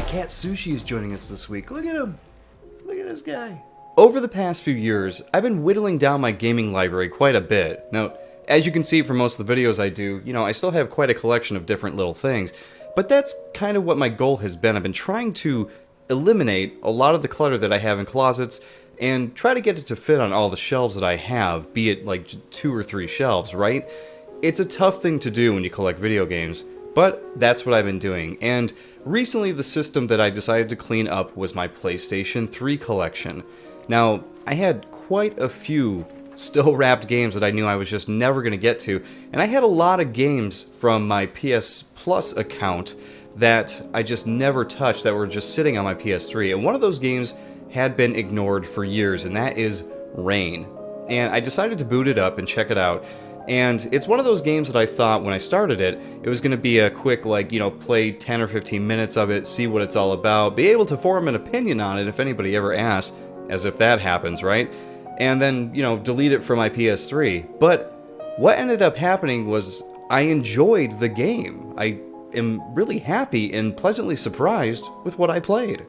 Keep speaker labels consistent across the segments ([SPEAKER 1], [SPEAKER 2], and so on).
[SPEAKER 1] Cat Sushi is joining us this week. Look at him. Look at this guy. Over the past few years, I've been whittling down my gaming library quite a bit. Now, as you can see from most of the videos I do, I still have quite a collection of different little things. But that's kind of what my goal has been. I've been trying to eliminate a lot of the clutter that I have in closets and try to get it to fit on all the shelves that I have, be it like 2 or 3 shelves, right? It's a tough thing to do when you collect video games. But that's what I've been doing, and recently the system that I decided to clean up was my PlayStation 3 collection. Now, I had quite a few still wrapped games that I knew I was just never going to get to, and I had a lot of games from my PS Plus account that I just never touched that were just sitting on my PS3, and one of those games had been ignored for years, and that is Rain. And I decided to boot it up and check it out. And it's one of those games that I thought when I started it, it was going to be a quick, play 10 or 15 minutes of it, see what it's all about, be able to form an opinion on it if anybody ever asks, as if that happens, right? And then, delete it from my PS3. But what ended up happening was I enjoyed the game. I am really happy and pleasantly surprised with what I played.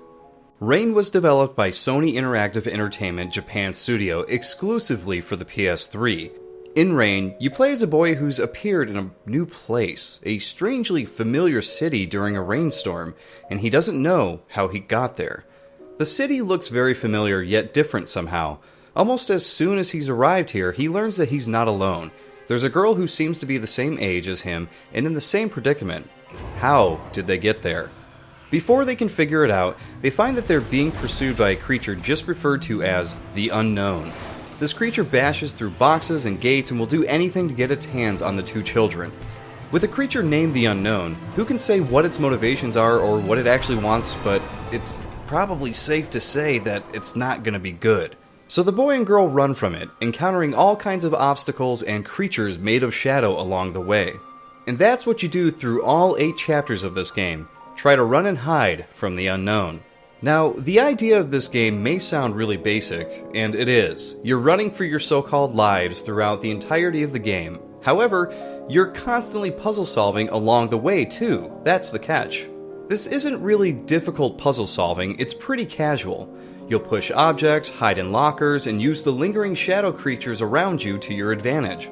[SPEAKER 1] Rain was developed by Sony Interactive Entertainment Japan Studio exclusively for the PS3. In Rain, you play as a boy who's appeared in a new place, a strangely familiar city during a rainstorm, and he doesn't know how he got there. The city looks very familiar, yet different somehow. Almost as soon as he's arrived here, he learns that he's not alone. There's a girl who seems to be the same age as him and in the same predicament. How did they get there? Before they can figure it out, they find that they're being pursued by a creature just referred to as the Unknown. This creature bashes through boxes and gates and will do anything to get its hands on the 2 children. With a creature named the Unknown, who can say what its motivations are or what it actually wants, but it's probably safe to say that it's not going to be good. So the boy and girl run from it, encountering all kinds of obstacles and creatures made of shadow along the way. And that's what you do through all 8 chapters of this game. Try to run and hide from the Unknown. Now, the idea of this game may sound really basic, and it is. You're running for your so-called lives throughout the entirety of the game. However, you're constantly puzzle solving along the way too. That's the catch. This isn't really difficult puzzle solving, it's pretty casual. You'll push objects, hide in lockers, and use the lingering shadow creatures around you to your advantage.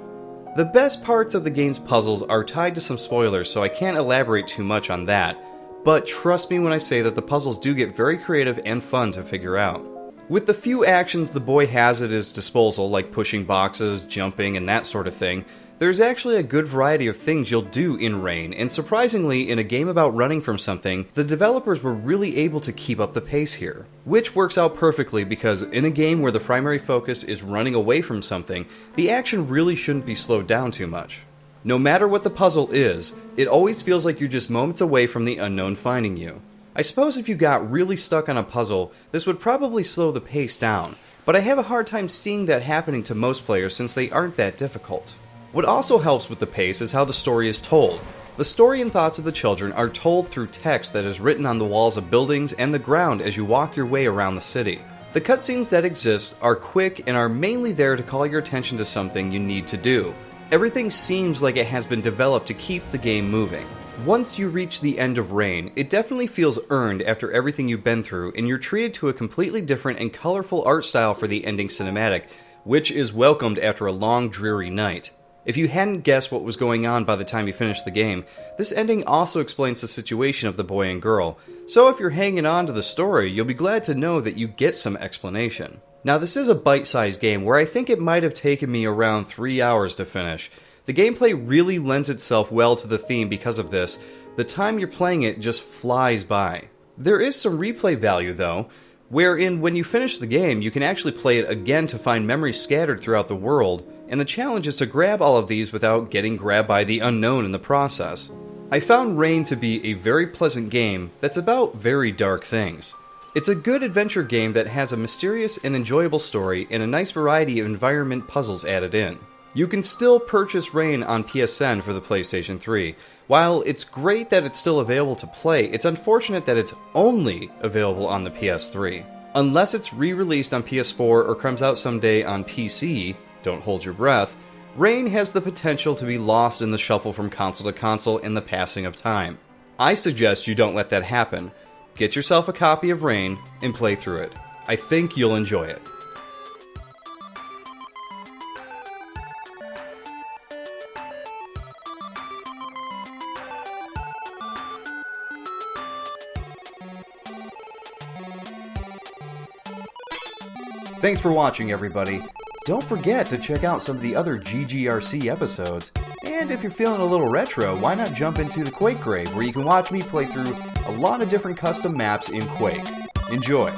[SPEAKER 1] The best parts of the game's puzzles are tied to some spoilers, so I can't elaborate too much on that. But trust me when I say that the puzzles do get very creative and fun to figure out. With the few actions the boy has at his disposal, like pushing boxes, jumping, and that sort of thing, there's actually a good variety of things you'll do in Rain, and surprisingly, in a game about running from something, the developers were really able to keep up the pace here. Which works out perfectly because in a game where the primary focus is running away from something, the action really shouldn't be slowed down too much. No matter what the puzzle is, it always feels like you're just moments away from the Unknown finding you. I suppose if you got really stuck on a puzzle, this would probably slow the pace down, but I have a hard time seeing that happening to most players since they aren't that difficult. What also helps with the pace is how the story is told. The story and thoughts of the children are told through text that is written on the walls of buildings and the ground as you walk your way around the city. The cutscenes that exist are quick and are mainly there to call your attention to something you need to do. Everything seems like it has been developed to keep the game moving. Once you reach the end of Rain, it definitely feels earned after everything you've been through, and you're treated to a completely different and colorful art style for the ending cinematic, which is welcomed after a long, dreary night. If you hadn't guessed what was going on by the time you finished the game, this ending also explains the situation of the boy and girl, so if you're hanging on to the story, you'll be glad to know that you get some explanation. Now, this is a bite-sized game where I think it might have taken me around 3 hours to finish. The gameplay really lends itself well to the theme because of this. The time you're playing it just flies by. There is some replay value though, wherein when you finish the game, you can actually play it again to find memories scattered throughout the world, and the challenge is to grab all of these without getting grabbed by the Unknown in the process. I found Rain to be a very pleasant game that's about very dark things. It's a good adventure game that has a mysterious and enjoyable story and a nice variety of environment puzzles added in. You can still purchase Rain on PSN for the PlayStation 3. While it's great that it's still available to play, it's unfortunate that it's only available on the PS3. Unless it's re-released on PS4 or comes out someday on PC, don't hold your breath, Rain has the potential to be lost in the shuffle from console to console in the passing of time. I suggest you don't let that happen. Get yourself a copy of Rain and play through it. I think you'll enjoy it. Thanks for watching, everybody. Don't forget to check out some of the other GGRC episodes, and if you're feeling a little retro, why not jump into the Quake grave, where you can watch me play through a lot of different custom maps in Quake. Enjoy!